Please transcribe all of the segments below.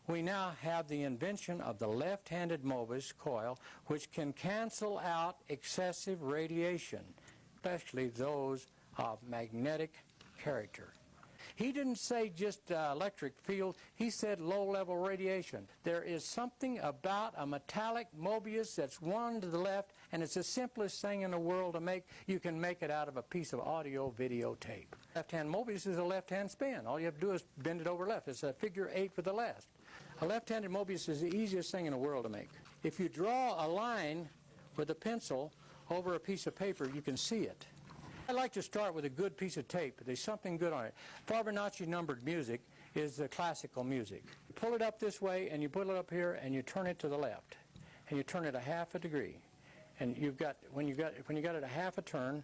we now have the invention of the left-handed moebius coil, which can cancel out excessive radiation, especially those of magnetic character. He didn't say just electric field, he said low-level radiation. There is something about a metallic moebius that's one to the left, and it's the simplest thing in the world to make. You can make it out of a piece of audio videotape. Left-hand moebius is a left-hand spin. All you have to do is bend it over left. It's a figure 8 for the left. A left-handed moebius is the easiest thing in the world to make. If you draw a line with a pencil over a piece of paper, you can see it. I like to start with a good piece of tape. There's something good on it. Fibonacci numbered music is the classical music. You pull it up this way, and you put it up here, and you turn it to the left, and you turn it a half a degree. And you've got when you got it a half a turn,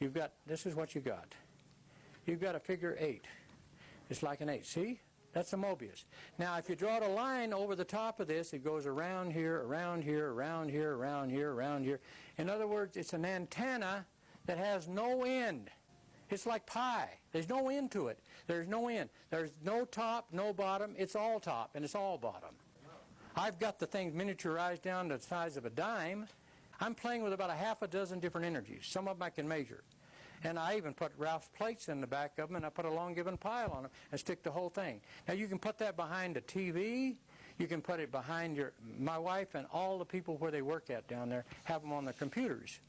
you've got, this is what you got. You've got a figure 8. It's like an 8. See? That's a moebius. Now, if you draw a line over the top of this, it goes around here, around here, around here, around here, around here. In other words, it's an antenna that has no end. It's like pie. There's no end to it. There's no end. There's no top, no bottom. It's all top, and it's all bottom. I've got the thing miniaturized down to the size of a dime. I'm playing with about a half a dozen different energies. Some of them I can measure. And I even put Ralph's plates in the back of them, and I put a long given pile on them and stick the whole thing. Now, you can put that behind a TV. You can put it behind my wife and all the people where they work at down there have them on their computers.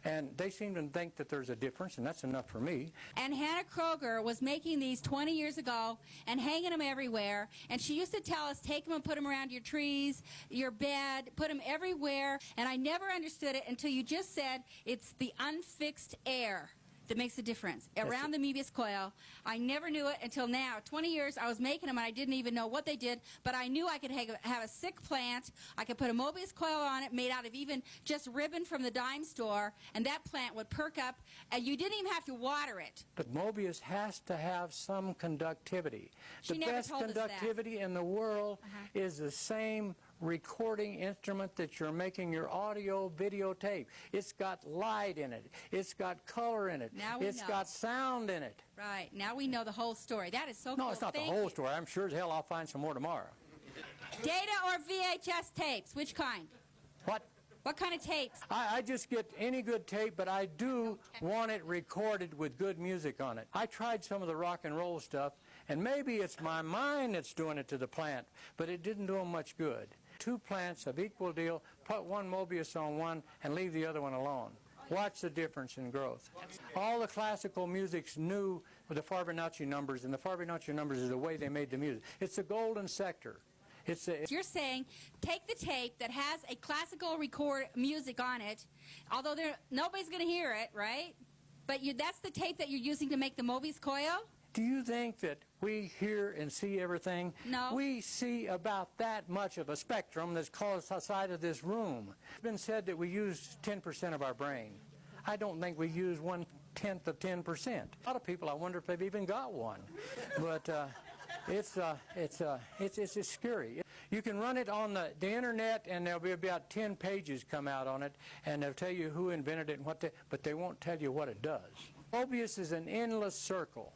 And they seem to think that there's a difference, and that's enough for me. And Hannah Kroger was making these 20 years ago and hanging them everywhere. And she used to tell us, take them and put them around your trees, your bed, put them everywhere. And I never understood it until you just said it's the unfixed air that makes a difference around the moebius coil. I never knew it until now. 20 years I was making them and I didn't even know what they did, but I knew I could have a sick plant. I could put a moebius coil on it made out of even just ribbon from the dime store, and that plant would perk up, and you didn't even have to water it. But moebius has to have some conductivity. The best conductivity in the world is the same recording instrument that you're making your audio videotape. It's got light in it. It's got color in it. It's got sound in it. Right. Now we know the whole story. That is so cool. No, it's not the whole story. I'm sure as hell I'll find some more tomorrow. Data or VHS tapes? Which kind? What? What kind of tapes? I just get any good tape, but I do want it recorded with good music on it. I tried some of the rock and roll stuff, and maybe it's my mind that's doing it to the plant, but it didn't do them much good. 2 plants of equal deal, put one moebius on one and leave the other one alone. Watch the difference in growth. All the classical music's new with the Fibonacci numbers, and the Fibonacci numbers is the way they made the music. It's the golden sector. You're saying take the tape that has a classical record music on it, although nobody's going to hear it, right? But that's the tape that you're using to make the moebius coil? Do you think that we hear and see everything? No. We see about that much of a spectrum that's caused outside of this room. It's been said that we use 10% of our brain. I don't think we use 1/10 of 10%. A lot of people, I wonder if they've even got one. But it's scary. You can run it on the internet, and there'll be about 10 pages come out on it, and they'll tell you who invented it and but they won't tell you what it does. Moebius is an endless circle.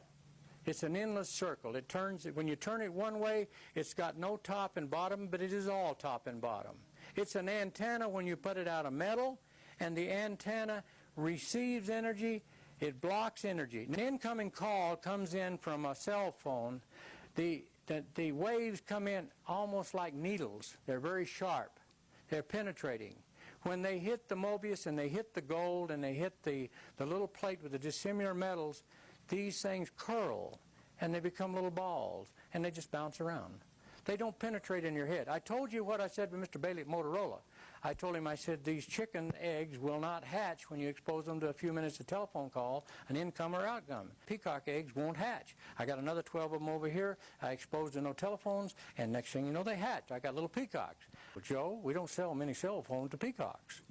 It's an endless circle. It turns, when you turn it one way, it's got no top and bottom, but it is all top and bottom. It's an antenna when you put it out of metal, and the antenna receives energy, it blocks energy. An incoming call comes in from a cell phone. The waves come in almost like needles. They're very sharp. They're penetrating. When they hit the moebius and they hit the gold and they hit the little plate with the dissimilar metals, these things curl and they become little balls and they just bounce around. They don't penetrate in your head. I told you what I said with Mr. Bailey at Motorola. I told him, I said, these chicken eggs will not hatch when you expose them to a few minutes of telephone call, an income or outcome. Peacock eggs won't hatch. I got another 12 of them over here. I exposed to no telephones, and next thing you know, they hatch. I got little peacocks. But Joe, we don't sell many cell phones to peacocks.